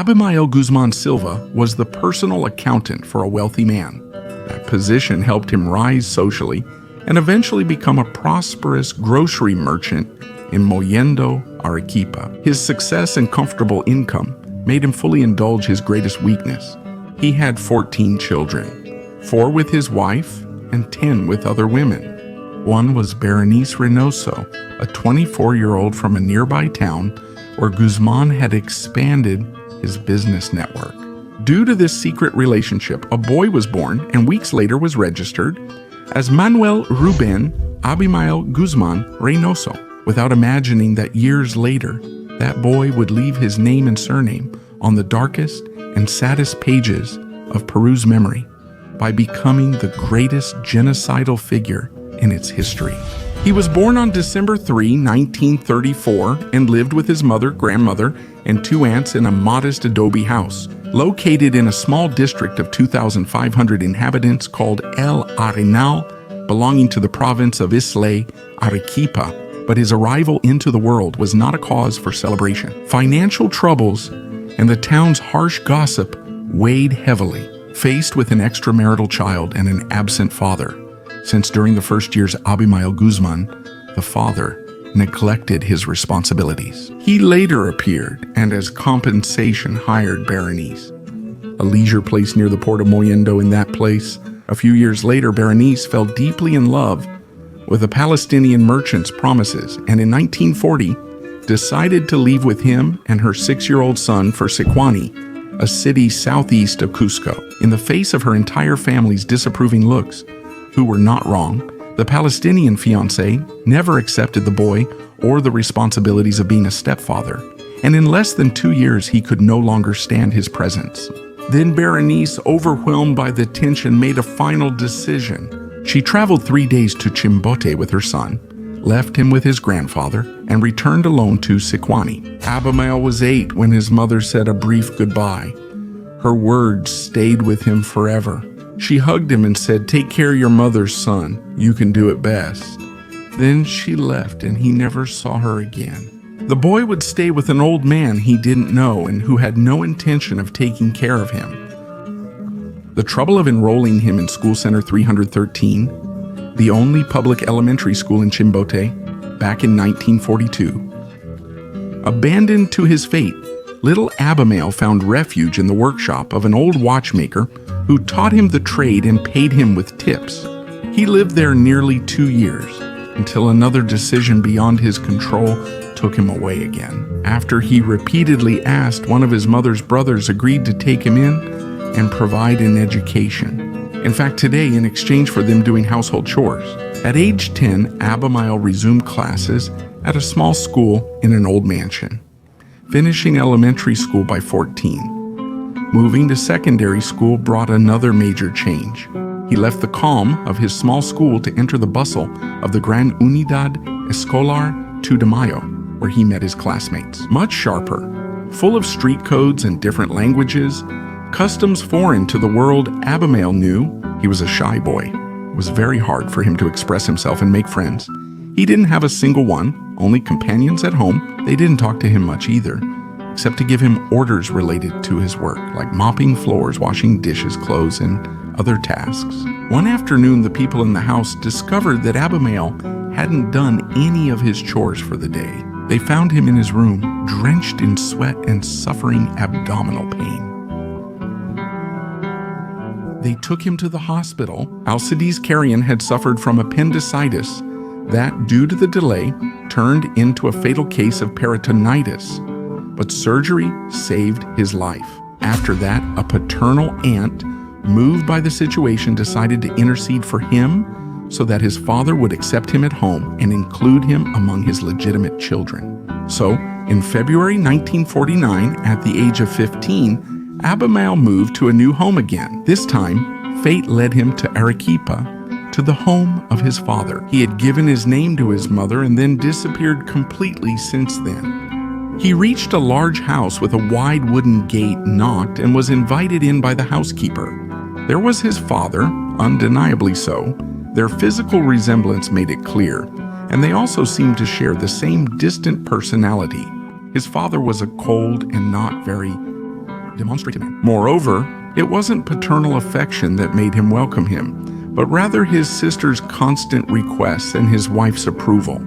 Abimael Guzmán Silva was the personal accountant for a wealthy man. That position helped him rise socially and eventually become a prosperous grocery merchant in Mollendo, Arequipa. His success and comfortable income made him fully indulge his greatest weakness. He had 14 children, 4 with his wife and 10 with other women. One was Berenice Reynoso, a 24-year-old from a nearby town where Guzmán had expanded his business network. Due to this secret relationship, a boy was born and weeks later was registered as Manuel Ruben Abimael Guzmán Reynoso, without imagining that years later, that boy would leave his name and surname on the darkest and saddest pages of Peru's memory by becoming the greatest genocidal figure in its history. He was born on December 3, 1934, and lived with his mother, grandmother, and 2 aunts in a modest adobe house, located in a small district of 2,500 inhabitants called El Arenal, belonging to the province of Islay, Arequipa. But his arrival into the world was not a cause for celebration. Financial troubles and the town's harsh gossip weighed heavily, faced with an extramarital child and an absent father, since during the first years Abimael Guzmán, the father, neglected his responsibilities. He later appeared and as compensation hired Berenice, a leisure place near the port of Mollendo. In that place, a few years later, Berenice fell deeply in love with a Palestinian merchant's promises, and in 1940 decided to leave with him and her 6-year-old son for Sicuani, a city southeast of Cusco. In the face of her entire family's disapproving looks, who were not wrong, the Palestinian fiancé never accepted the boy or the responsibilities of being a stepfather, and in less than 2 years he could no longer stand his presence. Then Berenice, overwhelmed by the tension, made a final decision. She traveled 3 days to Chimbote with her son, left him with his grandfather, and returned alone to Sicuani. Abimael was 8 when his mother said a brief goodbye. Her words stayed with him forever. She hugged him and said, "Take care of your mother's son. You can do it best." Then she left and he never saw her again. The boy would stay with an old man he didn't know and who had no intention of taking care of him. The trouble of enrolling him in School Center 313, the only public elementary school in Chimbote, back in 1942. Abandoned to his fate, little Abimael found refuge in the workshop of an old watchmaker who taught him the trade and paid him with tips. He lived there nearly 2 years, until another decision beyond his control took him away again. After he repeatedly asked, one of his mother's brothers agreed to take him in and provide an education. In fact, today, in exchange for them doing household chores. At age 10, Abimael resumed classes at a small school in an old mansion, finishing elementary school by 14. Moving to secondary school brought another major change. He left the calm of his small school to enter the bustle of the Gran Unidad Escolar 2 de Mayo, where he met his classmates. Much sharper, full of street codes and different languages, customs foreign to the world Abimael knew, he was a shy boy. It was very hard for him to express himself and make friends. He didn't have a single one, only companions at home. They didn't talk to him much either, except to give him orders related to his work, like mopping floors, washing dishes, clothes, and other tasks. One afternoon, the people in the house discovered that Abimael hadn't done any of his chores for the day. They found him in his room, drenched in sweat and suffering abdominal pain. They took him to the hospital. Alcides Carrion had suffered from appendicitis that, due to the delay, turned into a fatal case of peritonitis. But surgery saved his life. After that, a paternal aunt, moved by the situation, decided to intercede for him so that his father would accept him at home and include him among his legitimate children. So, in February 1949, at the age of 15, Abimael moved to a new home again. This time, fate led him to Arequipa, to the home of his father. He had given his name to his mother and then disappeared completely since then. He reached a large house with a wide wooden gate, knocked, and was invited in by the housekeeper. There was his father, undeniably so. Their physical resemblance made it clear, and they also seemed to share the same distant personality. His father was a cold and not very demonstrative man. Moreover, it wasn't paternal affection that made him welcome him, but rather his sister's constant requests and his wife's approval.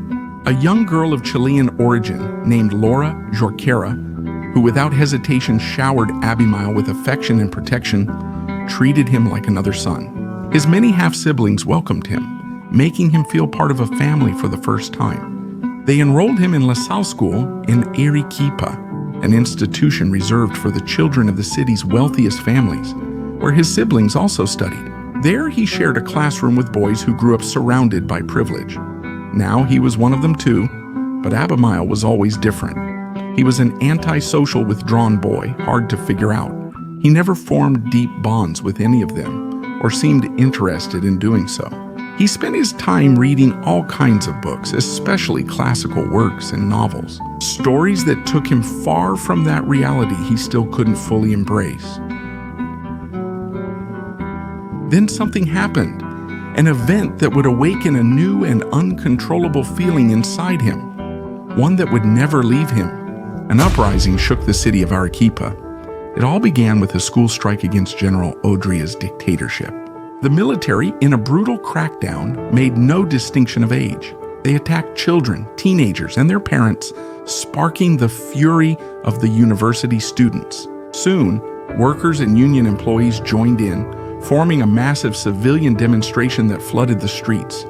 A young girl of Chilean origin named Laura Jorquera, who without hesitation showered Abimael with affection and protection, treated him like another son. His many half-siblings welcomed him, making him feel part of a family for the first time. They enrolled him in La Salle School in Arequipa, an institution reserved for the children of the city's wealthiest families, where his siblings also studied. There he shared a classroom with boys who grew up surrounded by privilege. Now he was one of them too, but Abimael was always different. He was an antisocial, withdrawn boy, hard to figure out. He never formed deep bonds with any of them, or seemed interested in doing so. He spent his time reading all kinds of books, especially classical works and novels, stories that took him far from that reality he still couldn't fully embrace. Then something happened, an event that would awaken a new and uncontrollable feeling inside him, one that would never leave him. An uprising shook the city of Arequipa. It all began with a school strike against General Odria's dictatorship. The military, in a brutal crackdown, made no distinction of age. They attacked children, teenagers, and their parents, sparking the fury of the university students. Soon, workers and union employees joined in, forming a massive civilian demonstration that flooded the streets.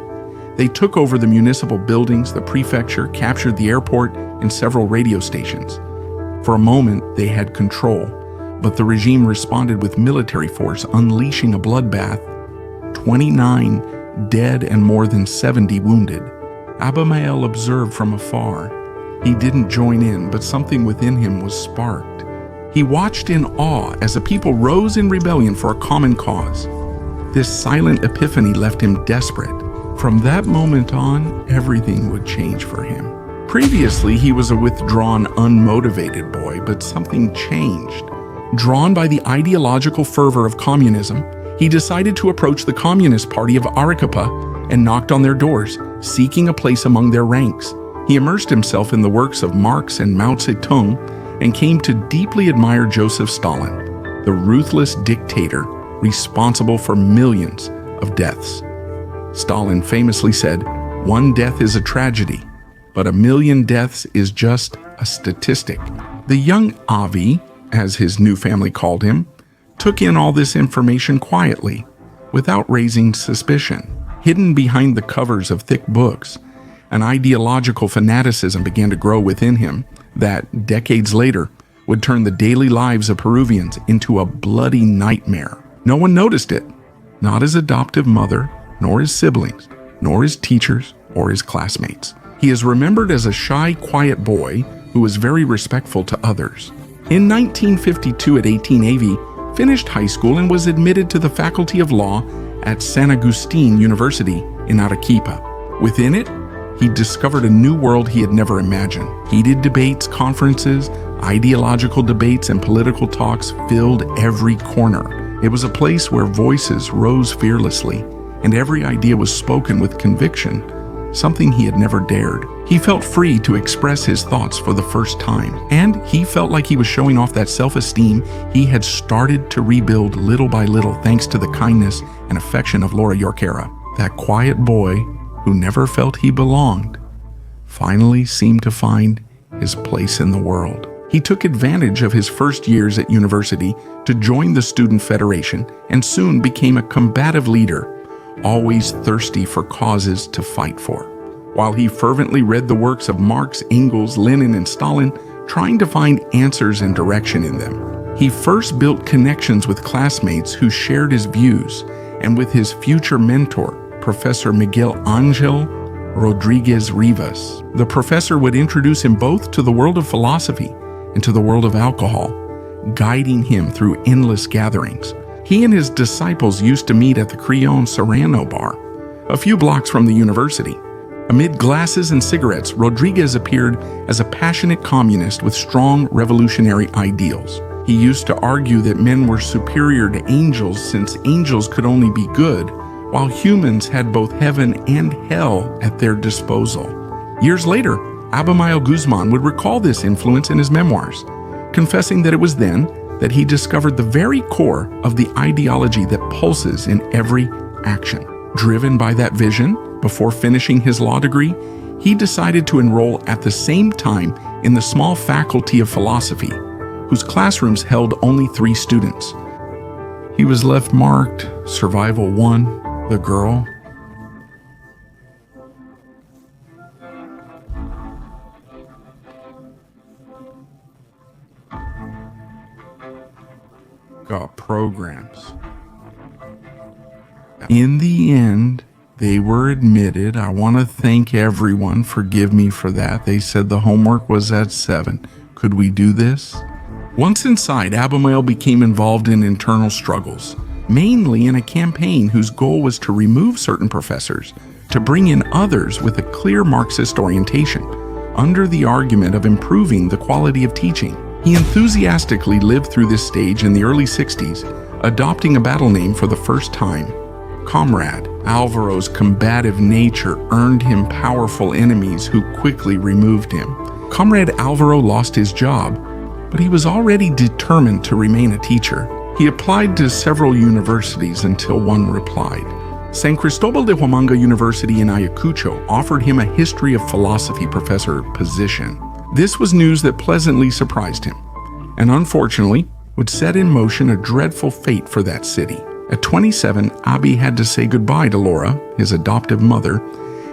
They took over the municipal buildings, the prefecture, captured the airport, and several radio stations. For a moment, they had control, but the regime responded with military force, unleashing a bloodbath. 29 dead and more than 70 wounded. Abimael observed from afar. He didn't join in, but something within him was sparked. He watched in awe as the people rose in rebellion for a common cause. This silent epiphany left him desperate. From that moment on, everything would change for him. Previously, he was a withdrawn, unmotivated boy, but something changed. Drawn by the ideological fervor of communism, he decided to approach the Communist Party of Arequipa and knocked on their doors, seeking a place among their ranks. He immersed himself in the works of Marx and Mao Zedong and came to deeply admire Joseph Stalin, the ruthless dictator responsible for millions of deaths. Stalin famously said, "One death is a tragedy, but 1,000,000 deaths is just a statistic." The young Avi, as his new family called him, took in all this information quietly, without raising suspicion. Hidden behind the covers of thick books, an ideological fanaticism began to grow within him that, decades later, would turn the daily lives of Peruvians into a bloody nightmare. No one noticed it, not his adoptive mother, nor his siblings, nor his teachers, or his classmates. He is remembered as a shy, quiet boy who was very respectful to others. In 1952, at 18, Avi finished high school and was admitted to the Faculty of Law at San Agustin University in Arequipa. Within it, he discovered a new world he had never imagined. Heated debates, conferences, ideological debates, and political talks filled every corner. It was a place where voices rose fearlessly, and every idea was spoken with conviction, something he had never dared. He felt free to express his thoughts for the first time, and he felt like he was showing off that self-esteem he had started to rebuild little by little thanks to the kindness and affection of Laura Jorquera. That quiet boy who never felt he belonged finally seemed to find his place in the world. He took advantage of his first years at university to join the Student Federation and soon became a combative leader, always thirsty for causes to fight for. While he fervently read the works of Marx, Engels, Lenin, and Stalin, trying to find answers and direction in them, he first built connections with classmates who shared his views, and with his future mentor, Professor Miguel Angel Rodriguez Rivas. The professor would introduce him both to the world of philosophy and to the world of alcohol, guiding him through endless gatherings. He and his disciples used to meet at the Creon Serrano bar, a few blocks from the university. Amid glasses and cigarettes, Rodriguez appeared as a passionate communist with strong revolutionary ideals. He used to argue that men were superior to angels since angels could only be good, while humans had both heaven and hell at their disposal. Years later, Abimael Guzmán would recall this influence in his memoirs, confessing that it was then that he discovered the very core of the ideology that pulses in every action. Driven by that vision, before finishing his law degree, he decided to enroll at the same time in the small faculty of philosophy, whose classrooms held only 3 students. He was left marked Survival 1, the girl. Got programs. In the end, they were admitted. I want to thank everyone. Forgive me for that. They said the homework was at 7. Could we do this? Once inside, Abimael became involved in internal struggles, mainly in a campaign whose goal was to remove certain professors, to bring in others with a clear Marxist orientation, under the argument of improving the quality of teaching. He enthusiastically lived through this stage in the early 60s, adopting a battle name for the first time. Comrade Alvaro's combative nature earned him powerful enemies who quickly removed him. Comrade Alvaro lost his job, but he was already determined to remain a teacher. He applied to several universities until one replied. San Cristobal de Huamanga University in Ayacucho offered him a history of philosophy professor position. This was news that pleasantly surprised him, and unfortunately would set in motion a dreadful fate for that city. At 27, Abi had to say goodbye to Laura, his adoptive mother,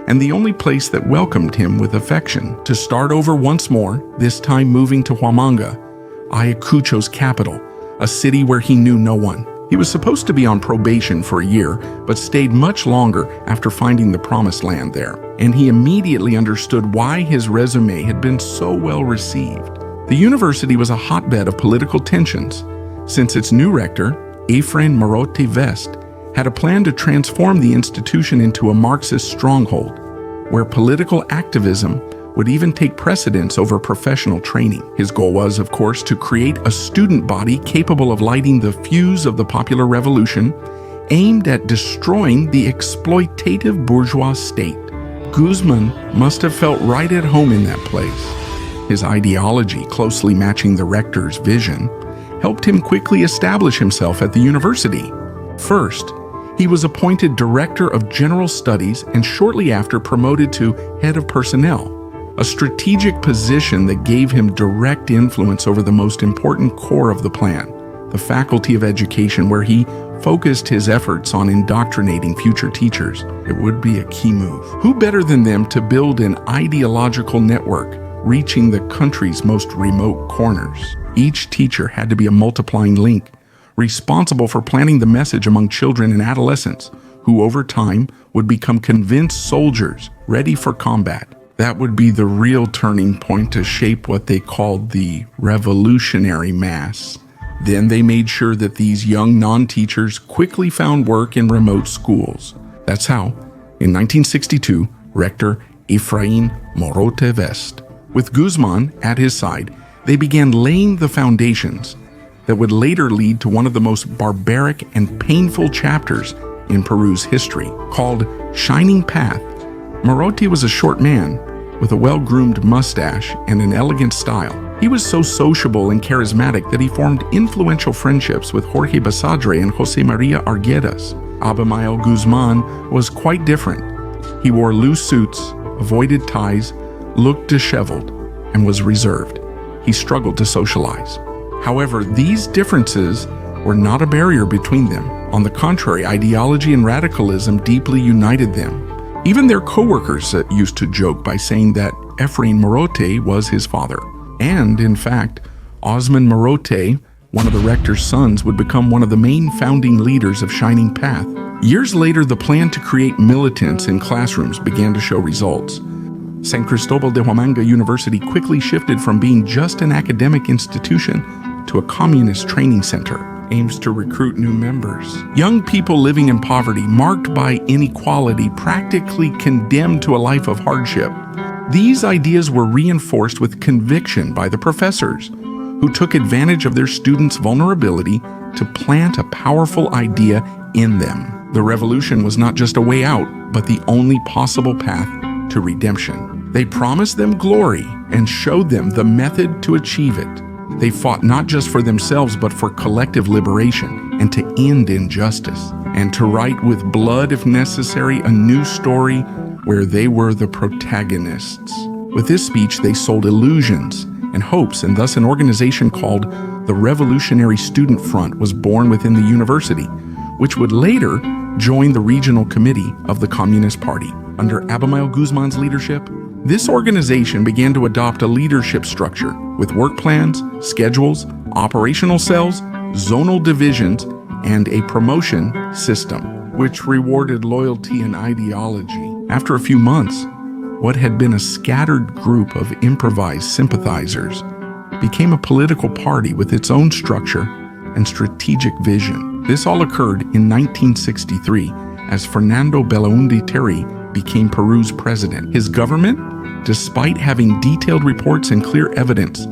and the only place that welcomed him with affection, to start over once more, this time moving to Huamanga, Ayacucho's capital, a city where he knew no one. He was supposed to be on probation for a year, but stayed much longer after finding the promised land there, and he immediately understood why his resume had been so well received. The university was a hotbed of political tensions, since its new rector, Efrain Morote Vest, had a plan to transform the institution into a Marxist stronghold, where political activism would even take precedence over professional training. His goal was, of course, to create a student body capable of lighting the fuse of the popular revolution, aimed at destroying the exploitative bourgeois state. Guzmán must have felt right at home in that place. His ideology, closely matching the rector's vision, helped him quickly establish himself at the university. First, he was appointed Director of General Studies and shortly after promoted to Head of Personnel, a strategic position that gave him direct influence over the most important core of the plan, the Faculty of Education, where he focused his efforts on indoctrinating future teachers. It would be a key move. Who better than them to build an ideological network reaching the country's most remote corners? Each teacher had to be a multiplying link, responsible for planting the message among children and adolescents, who over time would become convinced soldiers ready for combat. That would be the real turning point to shape what they called the revolutionary mass. Then they made sure that these young non-teachers quickly found work in remote schools. That's how, in 1962, Rector Efrain Morote Vest, with Guzmán at his side, they began laying the foundations that would later lead to one of the most barbaric and painful chapters in Peru's history, called Shining Path. Morote was a short man with a well-groomed mustache and an elegant style. He was so sociable and charismatic that he formed influential friendships with Jorge Basadre and Jose Maria Arguedas. Abimael Guzmán was quite different. He wore loose suits, avoided ties, looked disheveled, and was reserved. He struggled to socialize. However, these differences were not a barrier between them. On the contrary, ideology and radicalism deeply united them. Even their co-workers used to joke by saying that Efrain Morote was his father. And, in fact, Osman Morote, one of the rector's sons, would become one of the main founding leaders of Shining Path. Years later, the plan to create militants in classrooms began to show results. San Cristobal de Huamanga University quickly shifted from being just an academic institution to a communist training center, aims to recruit new members. Young people living in poverty, marked by inequality, practically condemned to a life of hardship. These ideas were reinforced with conviction by the professors, who took advantage of their students' vulnerability to plant a powerful idea in them. The revolution was not just a way out, but the only possible path to redemption. They promised them glory and showed them the method to achieve it. They fought not just for themselves, but for collective liberation and to end injustice, and to write with blood, if necessary, a new story where they were the protagonists. With this speech, they sold illusions and hopes, and thus an organization called the Revolutionary Student Front was born within the university, which would later join the regional committee of the Communist Party. Under Abimael Guzmán's leadership, this organization began to adopt a leadership structure with work plans, schedules, operational cells, zonal divisions, and a promotion system, which rewarded loyalty and ideology. After a few months, what had been a scattered group of improvised sympathizers became a political party with its own structure and strategic vision. This all occurred in 1963 as Fernando Belaúnde Terry became Peru's president. His government, despite having detailed reports and clear evidence,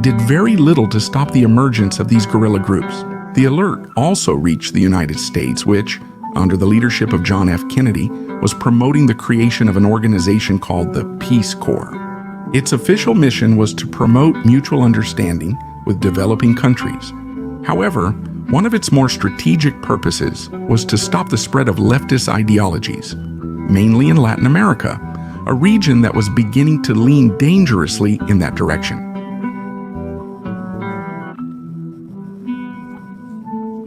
did very little to stop the emergence of these guerrilla groups. The alert also reached the United States, which, under the leadership of John F. Kennedy, was promoting the creation of an organization called the Peace Corps. Its official mission was to promote mutual understanding with developing countries. However, one of its more strategic purposes was to stop the spread of leftist ideologies, mainly in Latin America, a region that was beginning to lean dangerously in that direction.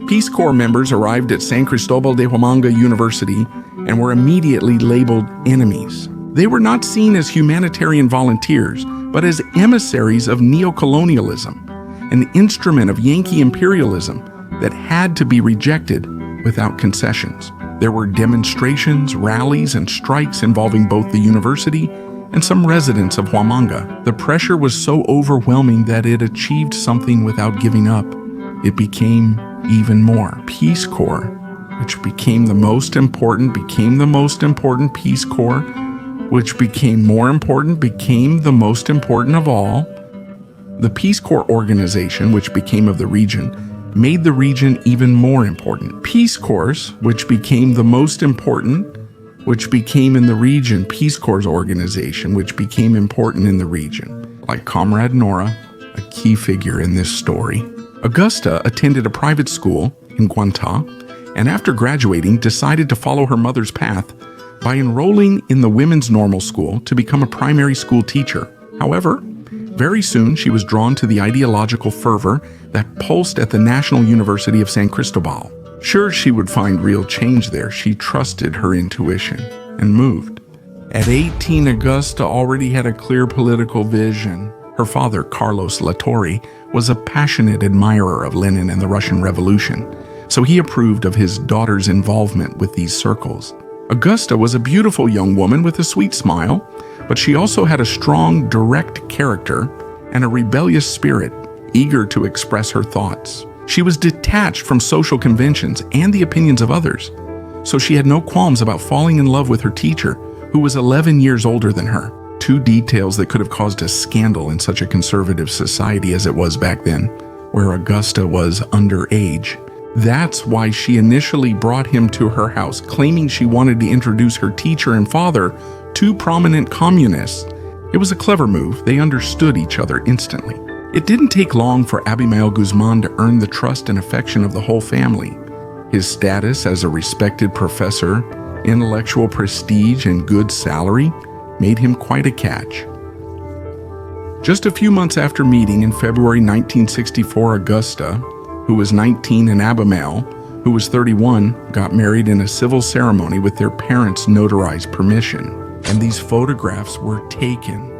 Peace Corps members arrived at San Cristobal de Huamanga University and were immediately labeled enemies. They were not seen as humanitarian volunteers, but as emissaries of neocolonialism, an instrument of Yankee imperialism that had to be rejected without concessions. There were demonstrations, rallies, and strikes involving both the university and some residents of Huamanga. The pressure was so overwhelming that it achieved something without giving up. It became even more. Peace Corps, which became the most important Peace Corps, which became the most important of all. The Peace Corps organization, which became of the region, made the region even more important. Peace Corps, which became the most important, which became in the region. Peace Corps organization, which became important in the region. Like Comrade Nora, a key figure in this story. Augusta attended a private school in Guantá, and after graduating, decided to follow her mother's path by enrolling in the women's normal school to become a primary school teacher. However, very soon she was drawn to the ideological fervor that pulsed at the National University of San Cristobal. Sure, she would find real change there. She trusted her intuition and moved. At 18, Augusta already had a clear political vision. Her father, Carlos Latorre, was a passionate admirer of Lenin and the Russian Revolution, so he approved of his daughter's involvement with these circles. Augusta was a beautiful young woman with a sweet smile, but she also had a strong, direct character and a rebellious spirit, eager to express her thoughts. She was detached from social conventions and the opinions of others, so she had no qualms about falling in love with her teacher, who was 11 years older than her. Two details that could have caused a scandal in such a conservative society as it was back then, where Augusta was underage. That's why she initially brought him to her house, claiming she wanted to introduce her teacher and father to prominent communists. It was a clever move. They understood each other instantly. It didn't take long for Abimael Guzmán to earn the trust and affection of the whole family. His status as a respected professor, intellectual prestige, and good salary made him quite a catch. Just a few months after meeting in February 1964, Augusta, who was 19, and Abimael, who was 31, got married in a civil ceremony with their parents' notarized permission. And these photographs were taken.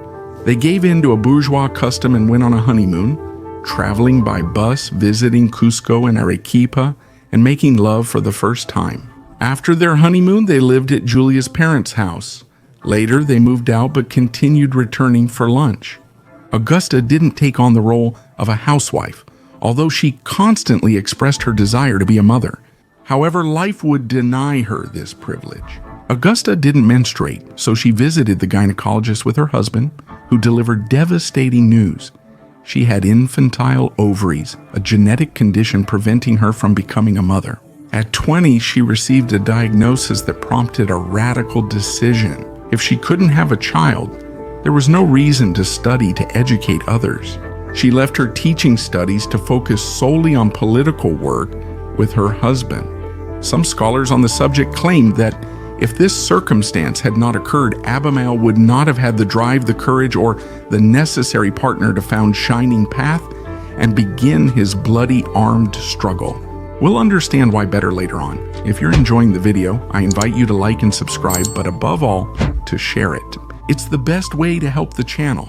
They gave in to a bourgeois custom and went on a honeymoon, traveling by bus, visiting Cusco and Arequipa, and making love for the first time. After their honeymoon, they lived at Julia's parents' house. Later, they moved out but continued returning for lunch. Augusta didn't take on the role of a housewife, although she constantly expressed her desire to be a mother. However, life would deny her this privilege. Augusta didn't menstruate, so she visited the gynecologist with her husband, who delivered devastating news. She had infantile ovaries, a genetic condition preventing her from becoming a mother. At 20, she received a diagnosis that prompted a radical decision. If she couldn't have a child, there was no reason to study to educate others. She left her teaching studies to focus solely on political work with her husband. Some scholars on the subject claim that if this circumstance had not occurred, Abimael would not have had the drive, the courage, or the necessary partner to found Shining Path and begin his bloody armed struggle. We'll understand why better later on. If you're enjoying the video, I invite you to like and subscribe, but above all, to share it. It's the best way to help the channel.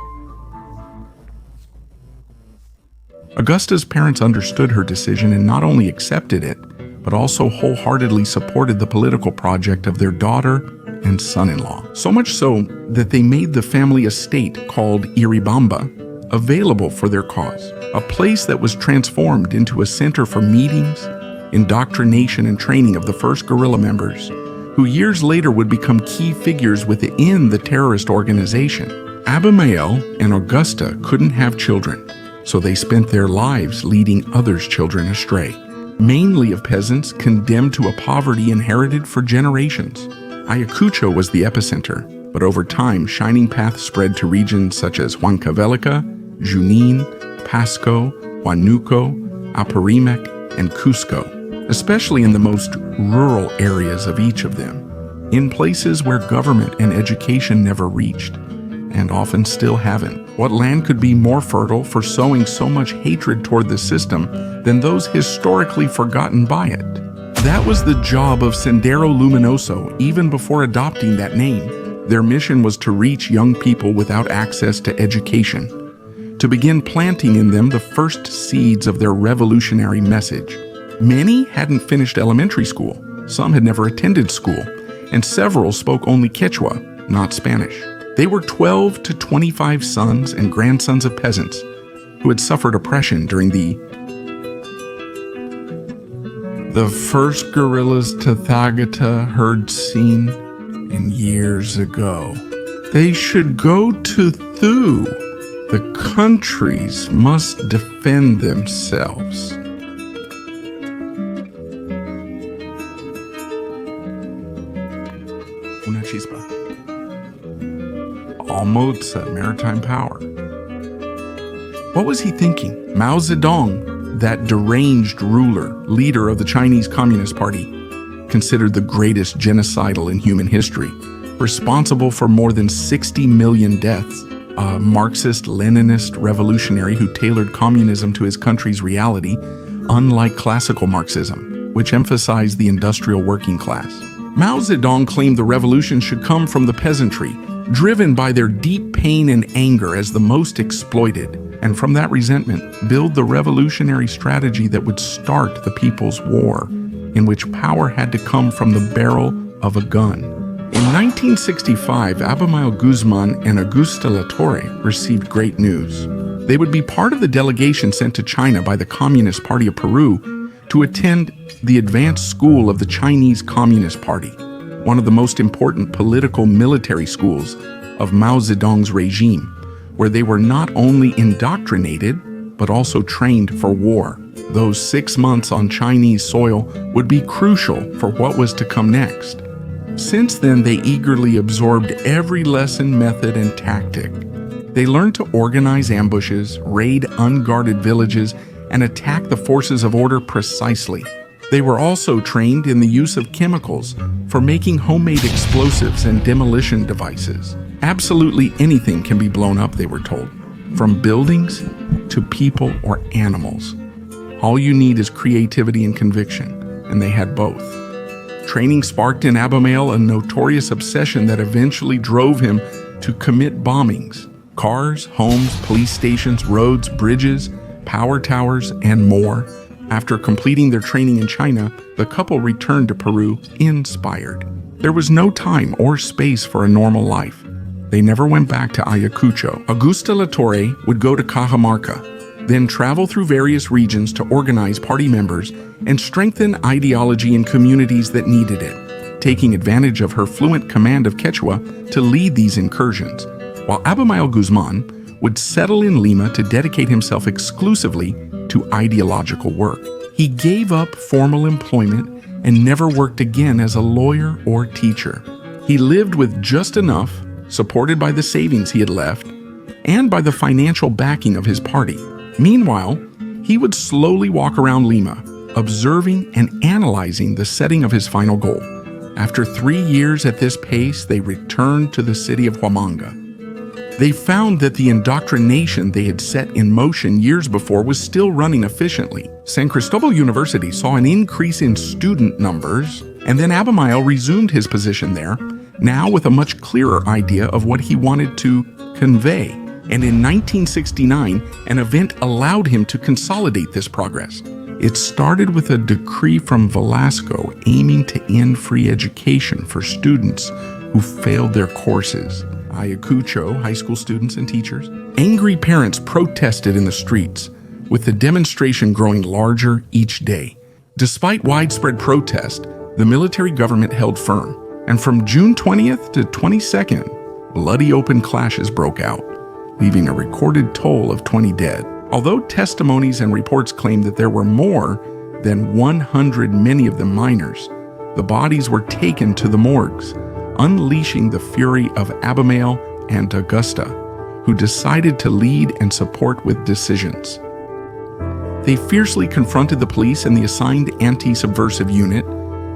Augusta's parents understood her decision and not only accepted it, but also wholeheartedly supported the political project of their daughter and son-in-law. So much so that they made the family estate called Iribamba available for their cause, a place that was transformed into a center for meetings, indoctrination, and training of the first guerrilla members, who years later would become key figures within the terrorist organization. Abimael and Augusta couldn't have children, so they spent their lives leading others' children astray, mainly of peasants condemned to a poverty inherited for generations. Ayacucho was the epicenter, but over time, Shining Path spread to regions such as Huancavelica, Junín, Pasco, Huánuco, Apurímac, and Cusco, especially in the most rural areas of each of them, in places where government and education never reached, and often still haven't. What land could be more fertile for sowing so much hatred toward the system than those historically forgotten by it? That was the job of Sendero Luminoso even before adopting that name. Their mission was to reach young people without access to education, to begin planting in them the first seeds of their revolutionary message. Many hadn't finished elementary school, some had never attended school, and several spoke only Quechua, not Spanish. They were 12 to 25 sons and grandsons of peasants who had suffered oppression during the first guerrillas Tathagata heard seen in years ago. They should go to Thu. The countries must defend themselves. Una chispa. Almost a maritime power. What was he thinking? Mao Zedong, that deranged ruler, leader of the Chinese Communist Party, considered the greatest genocidal in human history, responsible for more than 60 million deaths, a Marxist-Leninist revolutionary who tailored communism to his country's reality, unlike classical Marxism, which emphasized the industrial working class. Mao Zedong claimed the revolution should come from the peasantry, driven by their deep pain and anger as the most exploited, and from that resentment, build the revolutionary strategy that would start the People's War, in which power had to come from the barrel of a gun. In 1965, Abimael Guzmán and Augusta Latorre received great news. They would be part of the delegation sent to China by the Communist Party of Peru to attend the advanced school of the Chinese Communist Party, one of the most important political military schools of Mao Zedong's regime, where they were not only indoctrinated, but also trained for war. Those 6 months on Chinese soil would be crucial for what was to come next. Since then, they eagerly absorbed every lesson, method, and tactic. They learned to organize ambushes, raid unguarded villages, and attack the forces of order precisely. They were also trained in the use of chemicals for making homemade explosives and demolition devices. Absolutely anything can be blown up, they were told, from buildings to people or animals. All you need is creativity and conviction, and they had both. Training sparked in Abimael a notorious obsession that eventually drove him to commit bombings. Cars, homes, police stations, roads, bridges, power towers, and more. After completing their training in China, the couple returned to Peru inspired. There was no time or space for a normal life. They never went back to Ayacucho. Augusta Latorre would go to Cajamarca, then travel through various regions to organize party members and strengthen ideology in communities that needed it, taking advantage of her fluent command of Quechua to lead these incursions, while Abimael Guzmán would settle in Lima to dedicate himself exclusively to ideological work. He gave up formal employment and never worked again as a lawyer or teacher. He lived with just enough, supported by the savings he had left, and by the financial backing of his party. Meanwhile, he would slowly walk around Lima, observing and analyzing the setting of his final goal. After 3 years at this pace, they returned to the city of Huamanga. They found that the indoctrination they had set in motion years before was still running efficiently. San Cristobal University saw an increase in student numbers, and then Abimael resumed his position there, now with a much clearer idea of what he wanted to convey. And in 1969, an event allowed him to consolidate this progress. It started with a decree from Velasco aiming to end free education for students who failed their courses. Ayacucho, high school students and teachers. Angry parents protested in the streets, with the demonstration growing larger each day. Despite widespread protest, the military government held firm, and from June 20th to 22nd, bloody open clashes broke out, leaving a recorded toll of 20 dead. Although testimonies and reports claim that there were more than 100, many of them minors, the bodies were taken to the morgues, unleashing the fury of Abimael and Augusta, who decided to lead and support with decisions. They fiercely confronted the police and the assigned anti-subversive unit,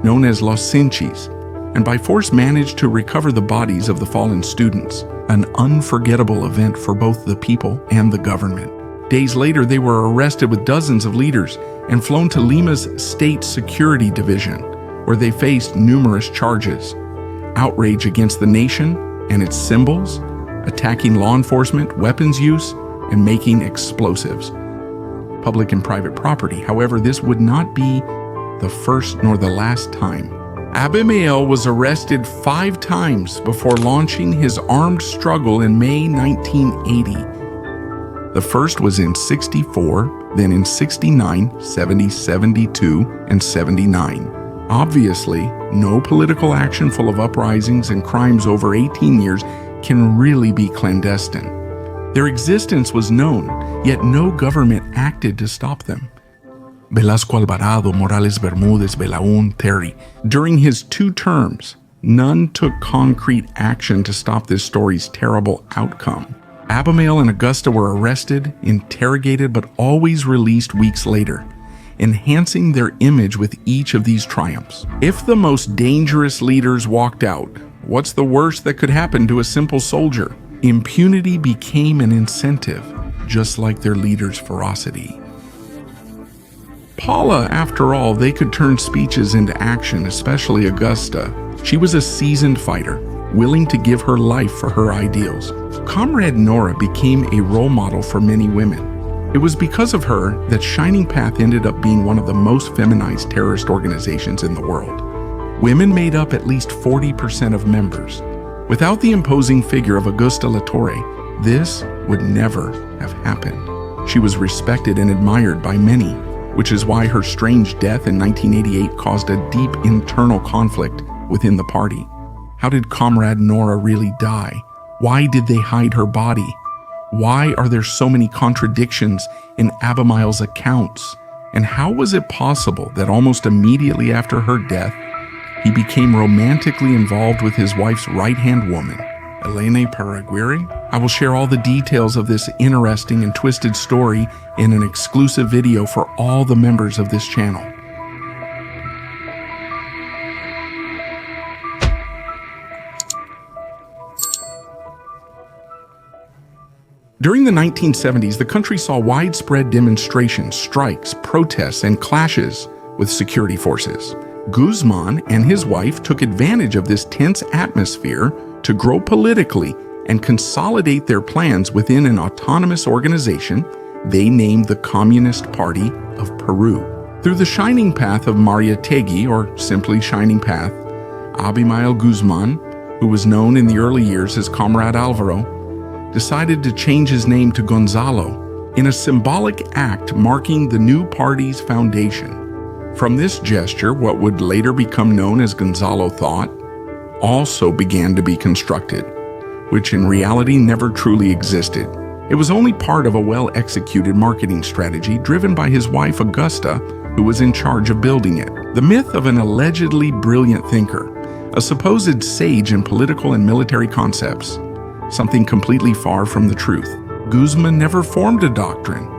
known as Los Sinchis, and by force managed to recover the bodies of the fallen students, an unforgettable event for both the people and the government. Days later, they were arrested with dozens of leaders and flown to Lima's State Security Division, where they faced numerous charges: outrage against the nation and its symbols, attacking law enforcement, weapons use, and making explosives. Public and private property. However, this would not be the first nor the last time. Abimael was arrested 5 times before launching his armed struggle in May 1980. The first was in 64, then in 69, 70, 72, and 79. Obviously, no political action full of uprisings and crimes over 18 years can really be clandestine. Their existence was known, yet no government acted to stop them. Velasco Alvarado, Morales Bermudez, Belaún, Terry. During his 2 terms, none took concrete action to stop this story's terrible outcome. Abimael and Augusta were arrested, interrogated, but always released weeks later, enhancing their image with each of these triumphs. If the most dangerous leaders walked out, what's the worst that could happen to a simple soldier? Impunity became an incentive, just like their leaders' ferocity. Paula, after all, they could turn speeches into action, especially Augusta. She was a seasoned fighter, willing to give her life for her ideals. Comrade Nora became a role model for many women. It was because of her that Shining Path ended up being one of the most feminized terrorist organizations in the world. Women made up at least 40% of members. Without the imposing figure of Augusta Latorre, this would never have happened. She was respected and admired by many, which is why her strange death in 1988 caused a deep internal conflict within the party. How did Comrade Nora really die? Why did they hide her body? Why are there so many contradictions in Abimael's accounts? And how was it possible that almost immediately after her death, he became romantically involved with his wife's right-hand woman, Elena Paraguirre? I will share all the details of this interesting and twisted story in an exclusive video for all the members of this channel. During the 1970s, the country saw widespread demonstrations, strikes, protests, and clashes with security forces. Guzmán and his wife took advantage of this tense atmosphere to grow politically and consolidate their plans within an autonomous organization they named the Communist Party of Peru. Through the Shining Path of Mariátegui, or simply Shining Path, Abimael Guzmán, who was known in the early years as Comrade Alvaro, decided to change his name to Gonzalo in a symbolic act marking the new party's foundation. From this gesture, what would later become known as Gonzalo Thought also began to be constructed, which in reality never truly existed. It was only part of a well-executed marketing strategy driven by his wife Augusta, who was in charge of building it. The myth of an allegedly brilliant thinker, a supposed sage in political and military concepts, something completely far from the truth. Guzmán never formed a doctrine,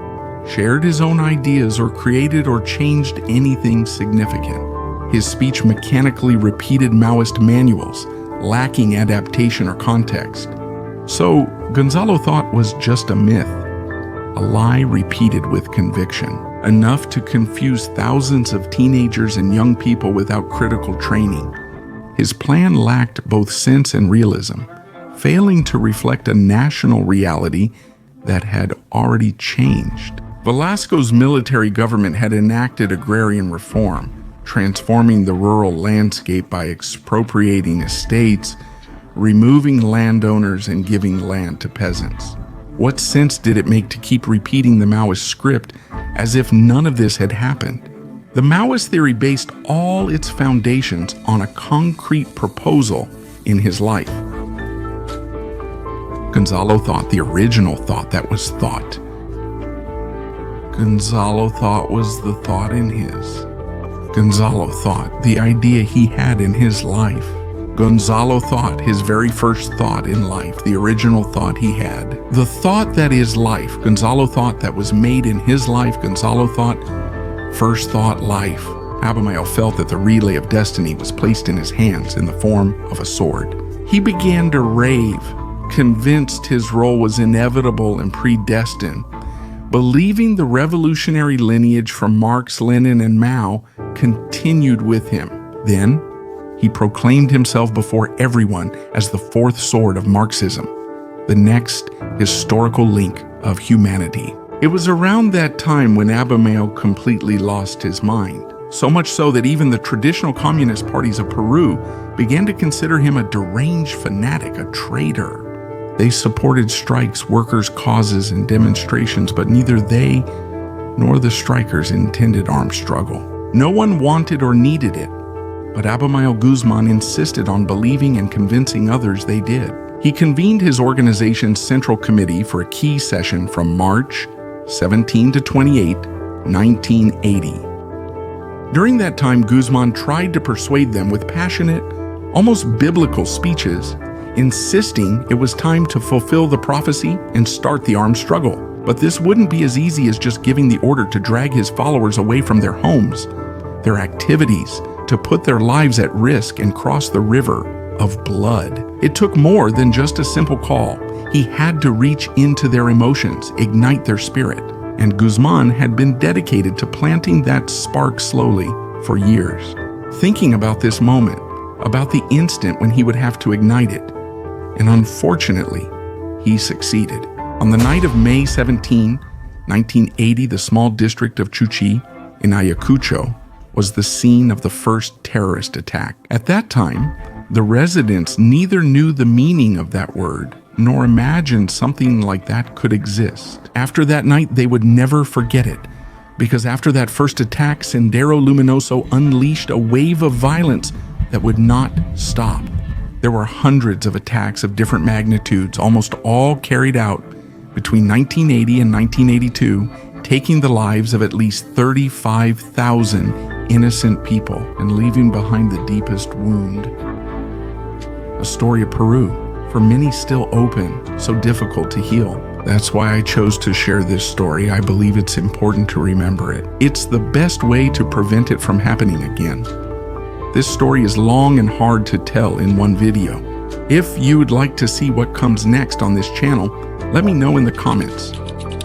shared his own ideas, or created or changed anything significant. His speech mechanically repeated Maoist manuals, lacking adaptation or context. So, Gonzalo thought was just a myth, a lie repeated with conviction, enough to confuse thousands of teenagers and young people without critical training. His plan lacked both sense and realism, failing to reflect a national reality that had already changed. Velasco's military government had enacted agrarian reform, transforming the rural landscape by expropriating estates, removing landowners, and giving land to peasants. What sense did it make to keep repeating the Maoist script as if none of this had happened? The Maoist theory based all its foundations on a concrete proposal in his life. Gonzalo thought the original thought that was thought. Gonzalo thought was the thought in his. Gonzalo thought the idea he had in his life. Gonzalo thought his very first thought in life, the original thought he had. The thought that is life. Gonzalo thought that was made in his life. Gonzalo thought, first thought, life. Abimael felt that the relay of destiny was placed in his hands in the form of a sword. He began to rave, convinced his role was inevitable and predestined, believing the revolutionary lineage from Marx, Lenin, and Mao continued with him. Then, he proclaimed himself before everyone as the fourth sword of Marxism, the next historical link of humanity. It was around that time when Abimael completely lost his mind, so much so that even the traditional communist parties of Peru began to consider him a deranged fanatic, a traitor. They supported strikes, workers' causes, and demonstrations, but neither they nor the strikers intended armed struggle. No one wanted or needed it, but Abimael Guzmán insisted on believing and convincing others they did. He convened his organization's Central Committee for a key session from March 17 to 28, 1980. During that time, Guzmán tried to persuade them with passionate, almost biblical speeches, insisting it was time to fulfill the prophecy and start the armed struggle. But this wouldn't be as easy as just giving the order to drag his followers away from their homes, their activities, to put their lives at risk and cross the river of blood. It took more than just a simple call. He had to reach into their emotions, ignite their spirit. And Guzmán had been dedicated to planting that spark slowly for years, thinking about this moment, about the instant when he would have to ignite it. And unfortunately, he succeeded. On the night of May 17, 1980, the small district of Chuchi in Ayacucho was the scene of the first terrorist attack. At that time, the residents neither knew the meaning of that word nor imagined something like that could exist. After that night, they would never forget it, because after that first attack, Sendero Luminoso unleashed a wave of violence that would not stop. There were hundreds of attacks of different magnitudes, almost all carried out between 1980 and 1982, taking the lives of at least 35,000 innocent people and leaving behind the deepest wound. A story of Peru, for many still open, so difficult to heal. That's why I chose to share this story. I believe it's important to remember it. It's the best way to prevent it from happening again. This story is long and hard to tell in one video. If you would like to see what comes next on this channel, let me know in the comments.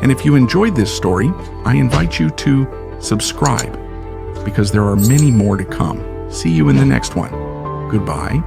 And if you enjoyed this story, I invite you to subscribe, because there are many more to come. See you in the next one. Goodbye.